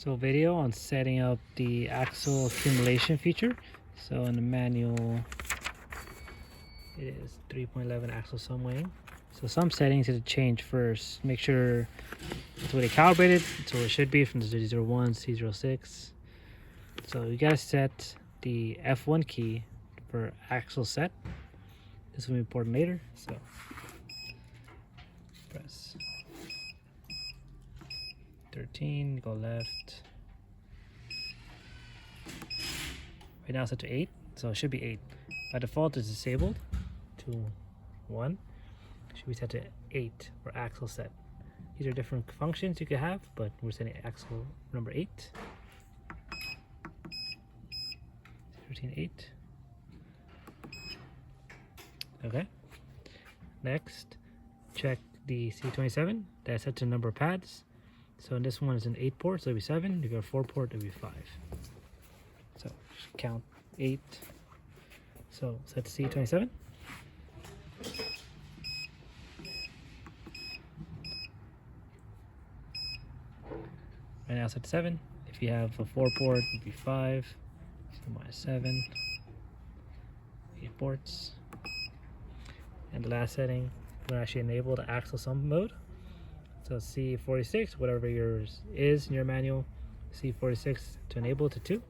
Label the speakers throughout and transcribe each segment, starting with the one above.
Speaker 1: So video on setting up the axle accumulation feature. So in the manual, it is 3.11 axle sum weighing. So some settings to change first. Make sure it's what they calibrated, so it should be from the 001, C06. So you gotta set the F1 key for axle set. This will be important later. So press 13, go left. Right now it's set to 8, so it should be 8. By default it's disabled to 1. It should be set to 8 for axle set. These are different functions you could have, but we're setting axle number 8. 13.8. Okay. Next, check the C27. That's set to number of pads. So in this one is an 8 port, so it'll be 7. If you go 4 port, it'll be 5. So just count 8. So set to C27. Right now set to 7. If you have a 4 port, it'd be 5. So minus 7. 8 ports. And the last setting, we'll actually enable the axle sum mode. So C46, whatever yours is in your manual, C46 to enable to 2.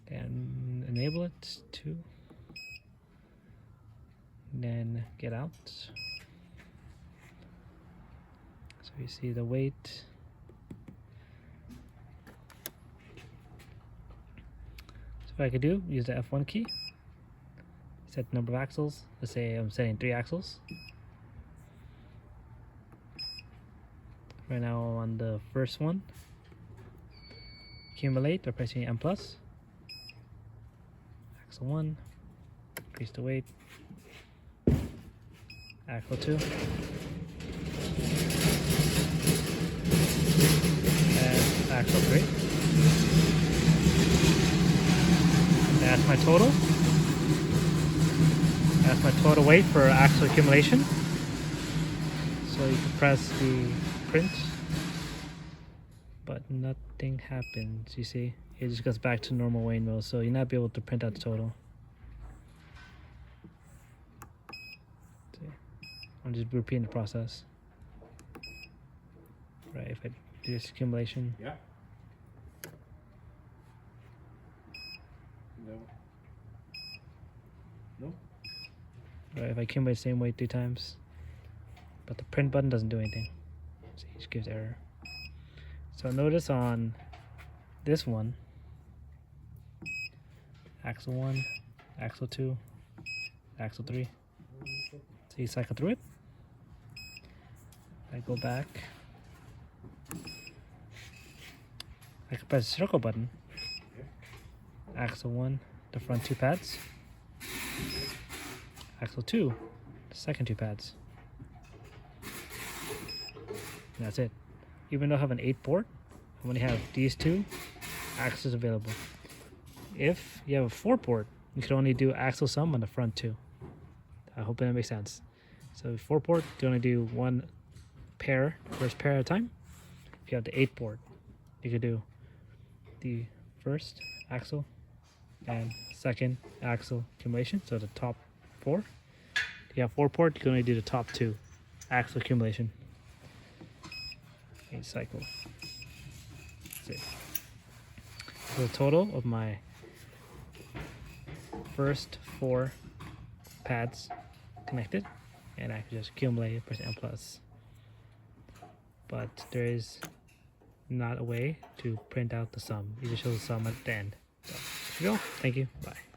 Speaker 1: And enable it to. Then get out. So you see the weight. So what I could do, use the F1 key. Set the number of axles. Let's say I'm setting 3 axles. Right now on the first one. Accumulate by pressing M+. Axle 1. Increase the weight. Axle 2. And axle 3. That's my total. That's my total weight for axle accumulation. So you can press the print, but nothing happens. You see, it just goes back to normal weighing mode, so you'll not be able to print out the total. I'm just repeating the process. Right, if I do this accumulation.
Speaker 2: Yeah. No. No.
Speaker 1: Right, if I accumulate the same weight 3 times. But the print button doesn't do anything. See, it just gives error. So notice on this one, axle 1, axle 2, axle 3. So you cycle through it. I go back. I can press the circle button. Axle 1, the front 2 pads. Axle 2, the second 2 pads. And that's it. Even though I have an 8 port, I only have these 2 axles available. If you have a 4 port, you can only do axle sum on the front 2. I hope that makes sense. So 4 port, you only do 1 pair, first pair at a time. If you have the 8 port, you could do the first axle and second axle accumulation, so the top 4. If you have 4 port, you can only do the top 2 axle accumulation. 8 cycle. That's it. So the total of my first 4 pads connected, and I can just accumulate, press M+. But there is not a way to print out the sum. You just show the sum at the end. So there you go. Thank you. Bye.